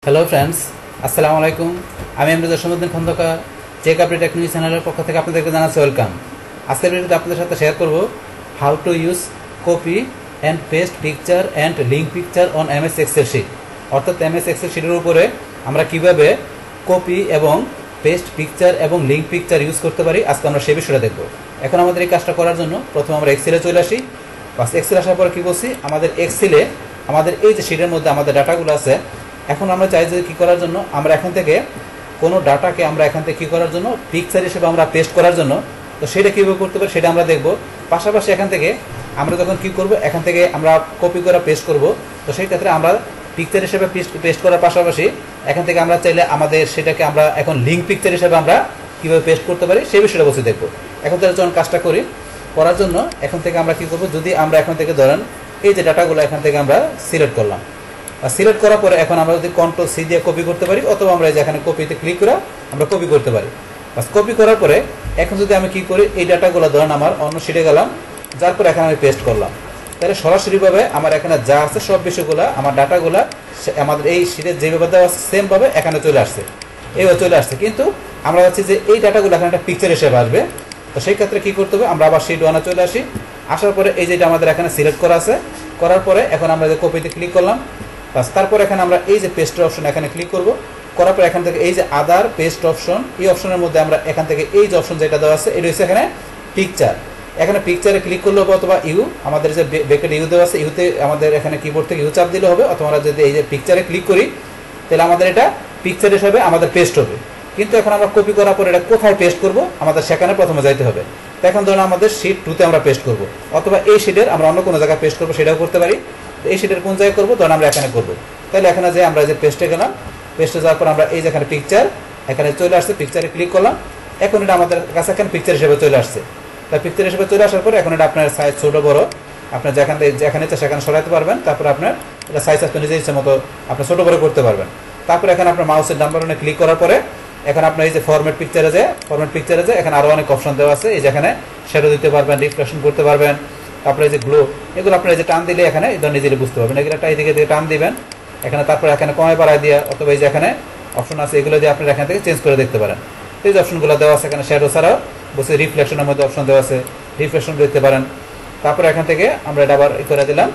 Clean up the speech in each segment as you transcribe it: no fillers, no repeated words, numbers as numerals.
Hello friends, আসসালামু আলাইকুম। আমি এমরুদ্দিন সমুদ্দিন খন্দকার চেক আপডেট টেকনোলজি চ্যানেলের পক্ষ থেকে আপনাদেরকে জানাচ্ছি ওয়েলকাম। আজকের ভিডিওতে আপনাদের সাথে শেয়ার করব how to use copy and paste picture and link picture on MS Excel sheet. অর্থাৎ MS এক্সেল শিটের উপরে আমরা কিভাবে কপি এবং পেস্ট পিকচার এবং লিঙ্ক পিকচার ইউজ করতে পারি, আজকে আমরা সেই বিষয়টা দেখব। এখন আমাদের এই কাজটা করার জন্য প্রথমে আমরা এক্সেলে চলে আসি। বাস এক্সেল আসার পরে কী করছি, আমাদের এক্সেলে আমাদের এই যে শিটের মধ্যে আমাদের ডাটাগুলো আছে, এখন আমরা চাই যে কী করার জন্য, আমরা এখান থেকে কোনো ডাটাকে আমরা এখান থেকে কী করার জন্য পিকচার হিসেবে আমরা পেস্ট করার জন্য, তো সেটা কীভাবে করতে পারি সেটা আমরা দেখব। পাশাপাশি এখান থেকে আমরা যখন কী করব, এখান থেকে আমরা কপি করে পেস্ট করব, তো সেই ক্ষেত্রে আমরা পিকচার হিসেবে পেস্ট করার পাশাপাশি এখান থেকে আমরা চাইলে আমাদের সেটাকে আমরা এখন লিঙ্ক পিকচার হিসেবে আমরা কীভাবে পেস্ট করতে পারি সেই বিষয়টা বসে দেখব। এখন তাহলে যখন কাজটা করার জন্য এখন থেকে আমরা কী করব, যদি আমরা এখান থেকে ধরেন এই যে ডাটাগুলো এখান থেকে আমরা সিলেক্ট করলাম, সিলেক্ট করার পরে এখন আমরা যদি Ctrl+C দিয়ে কপি করতে পারি, অথবা আমরা যেখানে কপিতে ক্লিক করে আমরা কপি করতে পারি। বাস কপি করার পরে এখন যদি আমি কি করি, এই ডাটাগুলো ধরেন আমার অন্য শিটে গেলাম, যার পরে এখানে আমি পেস্ট করলাম, তাহলে সরাসরিভাবে আমার এখানে যা আছে সব বিষয়গুলো আমার ডাটাগুলো আমাদের এই শিটে যেভাবে দেওয়া আছে সেমভাবে এখানে চলে আসছে, এইভাবে চলে আসছে। কিন্তু আমরা চাচ্ছি যে এই ডাটাগুলো এখানে একটা পিকচার হিসেবে আসবে, তো সেই ক্ষেত্রে কী করতে হবে, আমরা আবার শিট 1-এ চলে আসি। আসার পরে এই যেটা আমাদের এখানে সিলেক্ট করা আছে, করার পরে এখন আমরা যে কপিতে ক্লিক করলাম, বাস তারপর এখানে আমরা এই যে পেস্টের অপশন এখানে ক্লিক করব। করার পর এখান থেকে এই যে আদার পেস্ট অপশন, এই অপশনের মধ্যে আমরা এখান থেকে এই যে অপশন যেটা দেওয়া আছে এটা হচ্ছে এখানে পিকচার। এখানে পিকচারে ক্লিক করলে হবে, অথবা আমাদের যে ব্র্যাকেট দেওয়া আছে ইউতে আমাদের এখানে কিবোর্ড থেকে চাপ দিলে হবে, অথবা আমরা যদি এই যে পিকচারে ক্লিক করি তাহলে আমাদের এটা পিকচার হিসাবে আমাদের পেস্ট হবে। কিন্তু এখন আমরা কপি করার পর এটা কোথায় পেস্ট করব, আমাদের সেখানে প্রথমে যাইতে হবে। তো এখন ধরুন আমাদের শিট 2-তে আমরা পেস্ট করব, অথবা এই শিটের আমরা অন্য কোনো জায়গায় পেস্ট করবো, সেটাও করতে পারি। এই শিটের কোন জায়গায় করবো, ধরুন আমরা এখানে করবো, তাহলে এখানে যে আমরা যে পেস্টে গেলাম, পেস্টে যাওয়ার পর আমরা এই যে এখানে পিকচার এখানে চলে আসছে, পিকচারে ক্লিক করলাম। এখন এটা আমাদের কাছে এখানে পিকচার হিসেবে চলে আসছে। তাই পিকচার হিসেবে চলে আসার পরে এখন এটা আপনার সাইজ ছোটো বড়ো আপনার যেখানে ইচ্ছা সেখানে সরাতে পারবেন। তারপর আপনার এটা সাইজ আপনার নিজের ইচ্ছা মতো আপনার ছোটো বড়ো করতে পারবেন। তারপরে এখানে আপনার মাউসের ডান বাটনে ক্লিক করার পরে এখন আপনার এই যে ফরম্যাট পিকচারে যায় এখানে আরও অনেক অপশন দেওয়া আছে। এই যে এখানে শ্যাডো দিতে পারবেন, রিফ্লেকশন করতে পারবেন, তারপরে এই যে গ্লো, এগুলো আপনার এই যে টান দিলে এখানে একদম নিজেই বুঝতে পারবেন। এগুলো একটা এইদিকে দিয়ে টান দিবেন এখানে, তারপরে এখানে কমায় বাড়ায় দিয়ে, অথবা এই যে এখানে অপশন আছে এগুলো দিয়ে আপনারা এখান থেকে চেঞ্জ করে দেখতে পারেন। এই যে অপশনগুলো দেওয়া আছে এখানে শ্যাডো ছাড়াও বসে রিফ্লেকশনের মধ্যে অপশন দেওয়া আছে, রিফ্লেকশন দেখতে পারেন। তারপরে এখান থেকে আমরা এটা আবার করে দিলাম।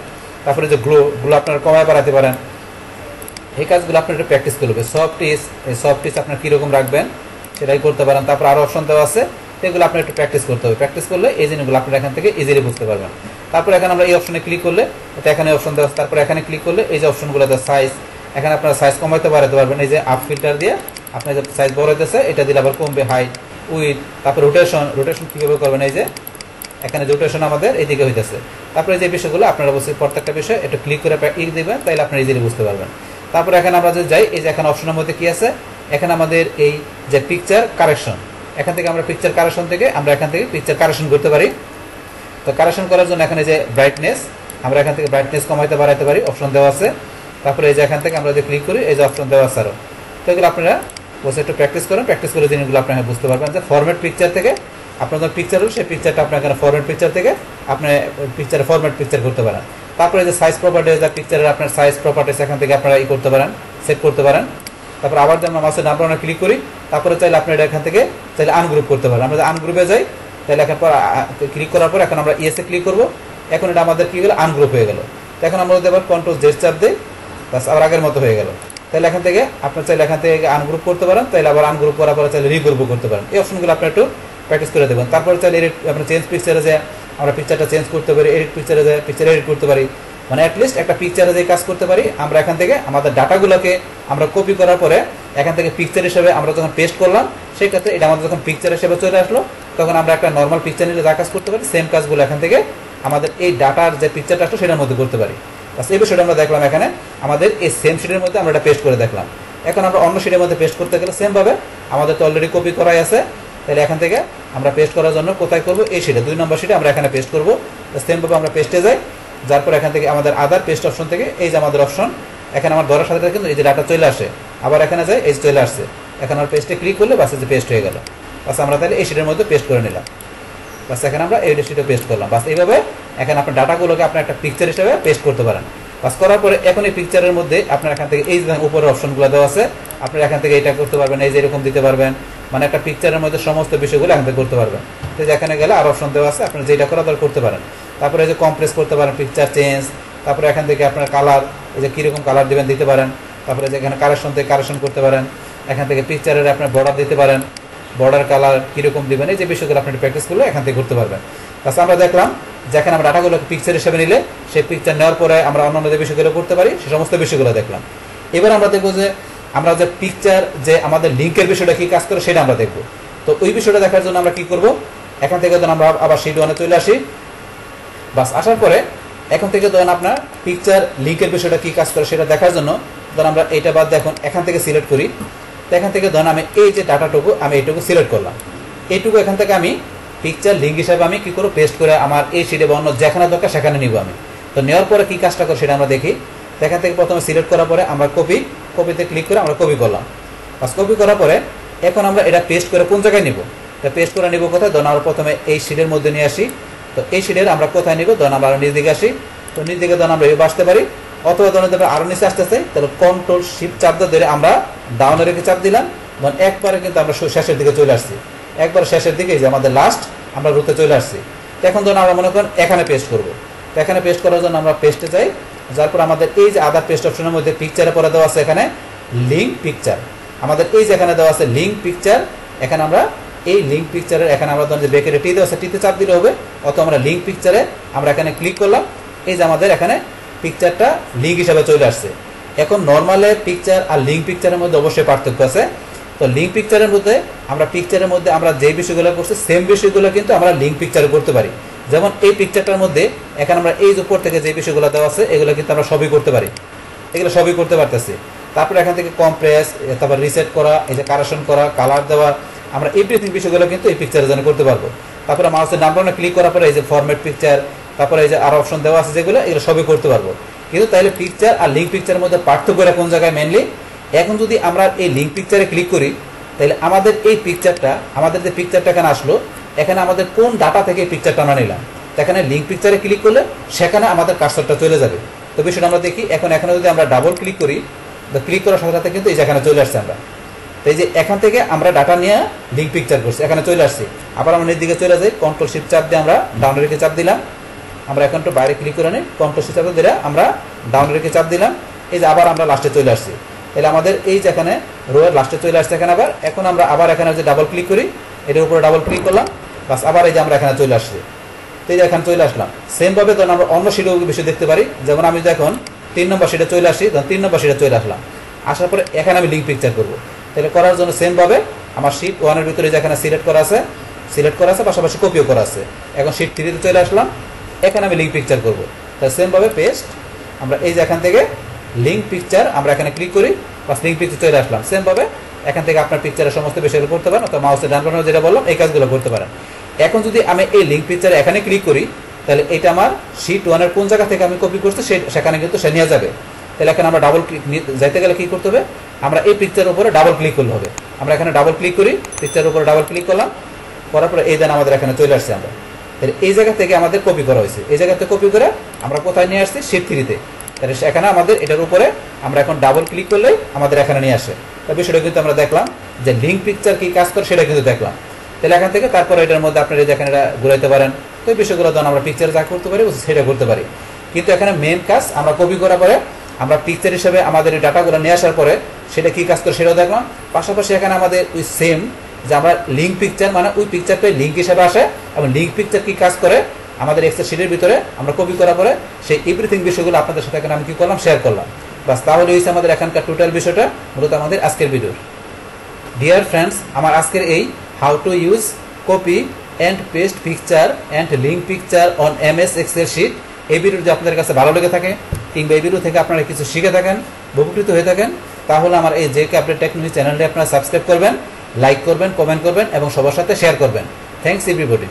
তারপরে যে গ্লো আপনারা কমায় বাড়াতে পারেন। এই কাজগুলো আপনার একটু প্র্যাকটিস করবে। সফট টিচ আপনার কীরকম রাখবেন সেটাই করতে পারেন। তারপর আরও অপশন দেওয়া আছে, এগুলো আপনার একটু প্র্যাকটিস করতে হবে। প্র্যাকটিস করলে এই জিনিসগুলো আপনারা এখান থেকে ইজিলি বুঝতে পারবেন। তারপর এখানে আমরা এই অপশনে ক্লিক করলে এটা এখানে অপশন দেওয়া আছে। তারপর এখানে ক্লিক করলে এই যে অপশনগুলো দেওয়া সাইজ, এখানে আপনারা সাইজ কমাইতে বাড়াতে পারবেন। এই যে আপ ফিল্টার দিয়ে আপনার যে সাইজ বড় হইতেছে এটা দিলে আবার কমবে, হাইট, উইথ। তারপর রোটেশন কীভাবে করবেন, এই যে এখানে যে রোটেশন আমাদের এইদিকে হইতেছে। তারপরে যে বিষয়গুলো আপনারা অবশ্যই প্রত্যেকটা বিষয় একটু ক্লিক করে দিবেন, তাইলে আপনারা ইজিলি বুঝতে পারবেন। তারপরে এখানে আমরা যে যাই, এই যে এখানে অপশনের মধ্যে কি আছে, এখানে আমাদের এই যে পিকচার কারেকশন, এখান থেকে আমরা পিকচার কারেকশন থেকে আমরা এখান থেকে পিকচার কারেকশন করতে পারি। তো কারেকশন করার জন্য এখানে যে ব্রাইটনেস, আমরা এখান থেকে ব্রাইটনেস কমাইতে বাড়াইতে পারি, অপশন দেওয়া আছে। তারপরে এই যে এখান থেকে আমরা যে ক্লিক করি এই যে অপশন দেওয়া আছে আরও। তো এগুলো আপনারা বসে একটু প্র্যাকটিস করেন, প্র্যাকটিস করে জিনিসগুলো আপনারা বুঝতে পারবেন যে ফরম্যাট পিকচার থেকে আপনাদের পিকচার হল সেই পিকচারটা আপনার এখানে ফরম্যাট পিকচার থেকে আপনি পিকচারে ফরম্যাট পিকচার করতে পারেন। তারপরে যে সাইজ প্রপার্টিস যা পিকচারের আপনার সাইজ প্রপার্টিস এখান থেকে আপনারা করতে পারেন, সেট করতে পারেন। তারপর আবার যে আমরা মাউসের ডান বাটনে ক্লিক করি, তারপরে চাইলে আপনি এটা এখান থেকে চাইলে আনগ্রুপ করতে পারেন। আমরা যদি আনগ্রুপে যাই তাহলে এখন ক্লিক করার পর এখন আমরা ইয়েসে ক্লিক করবো। এখন এটা আমাদের কী গেলো, আনগ্রুপ হয়ে গেল। তো এখন আমরা যদি আবার Ctrl+Z চাপ দিই, বাস আবার আগের মতো হয়ে গেল। তাহলে এখান থেকে আপনার চাইলে এখান থেকে আনগ্রুপ করতে পারেন, তাহলে আবার আনগ্রুপ করার পরে চাইলে রিগ্রুপও করতে পারেন। এই অপশনগুলো আপনি একটু প্র্যাকটিস করে দেবেন। তারপরে চাইলে আপনার চেঞ্জ পিকচারে যে আমরা পিকচারটা চেঞ্জ করতে পারি, এডিট পিকচারে যে পিকচার এডিট করতে পারি, মানে অ্যাটলিস্ট একটা পিকচারে যে কাজ করতে পারি। আমরা এখান থেকে আমাদের ডাটাগুলোকে আমরা কপি করার পরে এখান থেকে পিকচার হিসেবে আমরা যখন পেস্ট করলাম, সেই ক্ষেত্রে এটা আমাদের যখন পিকচার হিসেবে চলে আসলো, তখন আমরা একটা নর্মাল পিকচার নিলে যা কাজ করতে পারি সেম কাজগুলো এখান থেকে আমাদের এই ডাটার যে পিকচারটা আসলো সেটার মধ্যে করতে পারি। এই বিষয়টা আমরা দেখলাম এখানে আমাদের এই সেম শিটের মধ্যে আমরা এটা পেস্ট করে দেখলাম। এখন আমরা অন্য শিটের মধ্যে পেস্ট করতে গেলে সেমভাবে আমাদের তো অলরেডি কপি করাই আছে, তাহলে এখান থেকে আমরা পেস্ট করার জন্য কোথায় করবো, এই শিটে 2 নম্বর শিটে আমরা এখানে পেস্ট করবো। সেমভাবে আমরা পেস্টে যাই, যার পর এখান থেকে আমাদের আদার পেস্ট অপশন থেকে এই যে আমাদের অপশন এখানে আমার ধরার সাথে কিন্তু এই যে ডাটা চলে আসে, আবার এখানে যাই এই চলে আসছে। এখন আমার পেস্টে ক্লিক করলে বাস যে পেস্ট হয়ে গেল। বাস আমরা তাহলে এই শিটের মধ্যে পেস্ট করে নিলাম। বাস এখানে আমরা এই শিটে পেস্ট করলাম। বাস এইভাবে এখানে আপনার ডাটাগুলোকে আপনি একটা পিকচার হিসেবে পেস্ট করতে পারেন। বাস করার পরে এখন এই পিকচারের মধ্যে আপনার এখান থেকে এই যে উপরের অপশনগুলো দেওয়া আছে, আপনারা এখান থেকে এটা করতে পারবেন, এই যে এরকম দিতে পারবেন, মানে একটা পিকচারের মধ্যে সমস্ত বিষয়গুলো এখান থেকে করতে পারবেন। তো এখানে গেলে আর অপশন দেওয়া আছে, আপনারা যেটা করা দরকার করতে পারেন। তারপরে এই যে কম্প্রেস করতে পারেন, পিকচার চেঞ্জ, তারপরে এখান থেকে আপনার কালার, এই যে কীরকম কালার দেবেন দিতে পারেন। তারপরে যে এখানে কারেকশন থেকে কারেকশন করতে পারেন, এখান থেকে পিকচারের আপনার বর্ডার দিতে পারেন, বর্ডার কালার কীরকম দেবেন, এই যে বিষয়গুলো আপনার প্র্যাকটিসগুলো এখান থেকে করতে পারবেন। বাস আমরা দেখলাম যেখানে আমরা ডাটাগুলো পিকচার হিসেবে নিলে সেই পিকচার নেওয়ার পরে আমরা অন্যান্য যে বিষয়গুলো করতে পারি সে সমস্ত বিষয়গুলো দেখলাম। এবার আমরা দেখবো যে আমরা যে পিকচার যে আমাদের লিঙ্কের বিষয়টা কী কাজ করে সেটা আমরা দেখবো। তো ওই বিষয়টা দেখার জন্য আমরা কী করব, এখান থেকে ধরুন আমরা আবার শিট 1-এ চলে আসি। বাস আসার পরে এখন থেকে ধরুন আপনার পিকচার লিঙ্কের বিষয়টা কী কাজ করে সেটা দেখার জন্য ধরুন আমরা এইটা বাদ দেখুন এখান থেকে সিলেক্ট করি। তো এখান থেকে ধরুন আমি এই যে ডাটাটুকু আমি এইটুকু সিলেক্ট করলাম, এইটুকু এখান থেকে আমি পিকচার লিঙ্ক হিসাবে আমি কী করবো, পেস্ট করে আমার এই শিটে বা অন্য যেখানে দরকার সেখানে নিব আমি। তো নেওয়ার পরে কী কাজটা করে সেটা আমরা দেখি। তো এখান থেকে প্রথমে সিলেক্ট করার পরে আমরা কপিতে ক্লিক করে আমরা কপি করলাম। বাস কপি করার পরে এখন আমরা এটা পেস্ট করে কোন জায়গায় নিব, এটা পেস্ট করে নিব কোথায়, ধরুন আমরা প্রথমে এই শিটের মধ্যে নিয়ে আসি। তো এই শিটের আমরা কোথায় নিব, ধরুন আমরা নিচ দিকে আসি। তো নিচ দিকে ধরুন আমরা এভাবে আসতে পারি, অথবা ধরুন আরও নিচে আসতে চাই তাহলে কন্ট্রোল শিফট চাপ ধরে আমরা ডাউনে রেখে চাপ দিলাম, ধরুন একবারে কিন্তু আমরা শেষের দিকে চলে আসছি, একবার শেষের দিকে যে আমাদের লাস্ট আমরা রুতে চলে আসছি। তো এখন ধরুন আমরা মনে করেন এখানে পেস্ট করব। তো এখানে পেস্ট করার জন্য আমরা পেস্টে যাই, যার পর আমাদের এই যে আদার পেস্ট অপশনের মধ্যে পিকচারে পরে দেওয়া আছে এখানে লিঙ্ক পিকচার, আমাদের এই যে এখানে দেওয়া আছে লিঙ্ক পিকচার। এখানে আমরা এই লিঙ্ক পিকচারের এখানে আমরা ধরুন যে ব্রেকেটে টি দেওয়া আছে, টিতে চাপ দিলে হবে, অথবা আমরা লিঙ্ক পিকচারে আমরা এখানে ক্লিক করলাম। এই যে আমাদের এখানে পিকচারটা লিঙ্ক হিসাবে চলে আসছে। এখন নর্মালের পিকচার আর লিঙ্ক পিকচারের মধ্যে অবশ্যই পার্থক্য আছে। তো লিঙ্ক পিকচারের মধ্যে আমরা পিকচারের মধ্যে আমরা যে বিষয়গুলো করছি সেম বিষয়গুলো কিন্তু আমরা লিঙ্ক পিকচারে করতে পারি। যেমন এই পিকচারটার মধ্যে এখানে আমরা এই উপর থেকে যে বিষয়গুলো দেওয়া আছে এগুলো কিন্তু আমরা সবই করতে পারি, এগুলো সবই করতে পারতেছি। তারপরে এখান থেকে কম্প্রেস, তারপর রিসেট করা, এই যে কারেকশন করা, কালার দেওয়া, আমরা এভরিথিং বিষয়গুলো কিন্তু এই পিকচারের জন্য করতে পারবো। তারপরে মাউসের ডান বাটনে ক্লিক করার পরে এই যে ফরম্যাট পিকচার, তারপরে এই যে আরো অপশন দেওয়া আছে যেগুলো, এগুলো সবই করতে পারবো। কিন্তু তাইলে পিকচার আর লিঙ্ক পিকচারের মধ্যে পার্থক্যটা কোন জায়গায় মেনলি, এখন যদি আমরা এই লিঙ্ক পিকচারে ক্লিক করি তাহলে আমাদের এই পিকচারটা, আমাদের যে পিকচারটা এখানে আসলো, এখানে আমাদের কোন ডাটা থেকে এই পিকচারটা আমরা নিলাম, এখানে লিঙ্ক পিকচারে ক্লিক করলে সেখানে আমাদের কার্সরটা চলে যাবে। তো বিষয়টা আমরা দেখি, এখানে যদি আমরা ডাবল ক্লিক করি, তো ক্লিক করার সাথে সাথে কিন্তু এই যে এখানে চলে আসছে আমরা। তো এই যে এখান থেকে আমরা ডাটা নিয়ে লিঙ্ক পিকচার করছি, এখানে চলে আসছি। আবার আমরা নিচ দিকে চলে যাই, কন্ট্রোল শিফট চাপ দিয়ে আমরা ডাউনে রেখে চাপ দিলাম। আমরা এখন একটু বাইরে ক্লিক করে নিই, কন্ট্রোল শিফট চাপ দিয়ে আমরা ডাউনে রেখে চাপ দিলাম। এই যে আবার আমরা লাস্টে চলে আসছি, তাহলে আমাদের এই যে এখানে রোয়ের লাস্টে চলে আসছে এখানে আবার। এখন আমরা আবার এখানে যে ডাবল ক্লিক করি, এটার উপরে ডাবল ক্লিক করলাম, বাস আবার এই যে আমরা এখানে চলে আসছি। তো এই যে এখানে চলে আসলাম। সেমভাবে তখন আমরা অন্য শিটেও বিষয় দেখতে পারি, যেমন আমি যখন 3 নম্বর শিটে চলে আসি, তখন 3 নম্বর শিটে চলে আসলাম। আসার পরে এখানে আমি লিঙ্ক পিকচার করবো। তাহলে করার জন্য সেমভাবে আমার শিট 1-এর ভিতরে যেখানে সিলেক্ট করা আছে পাশাপাশি কপিও করা আছে। এখন শিট 3-তে চলে আসলাম, এখানে আমি লিঙ্ক পিকচার করবো। তাহলে সেমভাবে পেস্ট, আমরা এই যে এখান থেকে লিঙ্ক পিকচার আমরা এখানে ক্লিক করি, বাস লিঙ্ক পিকচার চলে আসলাম। সেমভাবে এখান থেকে আপনার পিকচারের সমস্ত বিষয়গুলো করতে পারেন, অথবা মাউসের ডান বাটনে যেটা বললাম এই কাজগুলো করতে পারেন। এখন যদি আমি এই লিঙ্ক পিকচারে এখানে ক্লিক করি, তাহলে এটা আমার শিট 1-এর কোন জায়গা থেকে আমি কপি করছি সেখানে কিন্তু সে নিয়ে যাবে। তাহলে এখানে আমরা ডাবল ক্লিক যাইতে গেলে কী করতে হবে, আমরা এই পিকচারের উপরে ডাবল ক্লিক করলে হবে। আমরা এখানে ডাবল ক্লিক করি, পিকচারের উপরে ডাবল ক্লিক করলাম, করার পরে এই দেন আমাদের এখানে চলে আসছে। আমরা তাহলে এই জায়গা থেকে আমাদের কপি করা হয়েছে, এই জায়গাতে কপি করে আমরা কোথায় নিয়ে আসছি, শিট 3-তে। তাহলে এখানে আমাদের এটার উপরে আমরা এখন ডাবল ক্লিক করলেই আমাদের এখানে নিয়ে আসে। তো বিষয়টা কিন্তু আমরা দেখলাম যে লিঙ্ক পিকচার কী কাজ করে সেটা কিন্তু দেখলাম। তাহলে এখান থেকে তারপরে এটার মধ্যে আপনারা যেখানে এটা ঘুরাইতে পারেন, তো এই বিষয়গুলো যখন আমরা পিকচারে যা করতে পারি সেটা করতে পারি। কিন্তু এখানে মেন কাজ আমরা কপি করার পরে আমরা পিকচার হিসেবে আমাদের এই ডাটাগুলো নিয়ে আসার পরে সেটা কী কাজ করে সেটাও দেখলাম। পাশাপাশি এখানে আমাদের ওই সেম যে আমরা লিঙ্ক পিকচার মানে ওই পিকচারটাই লিঙ্ক হিসেবে আসে, এবং লিঙ্ক পিকচার কী কাজ করে আমাদের এক্সেল শিটের ভিতরে আমরা কপি করার পরে সেই এভরিথিং বিষয়গুলো আপনাদের সাথে এখানে আমি কী করলাম, শেয়ার করলাম। বাস তাহলে হয়েছে আমাদের এখানকার টোটাল বিষয়টা, মূলত আমাদের আজকের ভিডিওর। ডিয়ার ফ্রেন্ডস, আমার আজকের এই how to use copy and paste picture and link picture on MS Excel sheet, এই ভিডিও যদি আপনাদের কাছে ভালো লেগে থাকে কিংবা এই ভিডিও থেকে আপনারা কিছু শিখে থাকেন, উপকৃত হয়ে থাকেন, তাহলে আমার এই জেকে আপডেট টেকনোলজি চ্যানেলটি আপনারা সাবস্ক্রাইব করবেন, লাইক করবেন, কমেন্ট করবেন এবং সবার সাথে শেয়ার করবেন। Thanks everybody.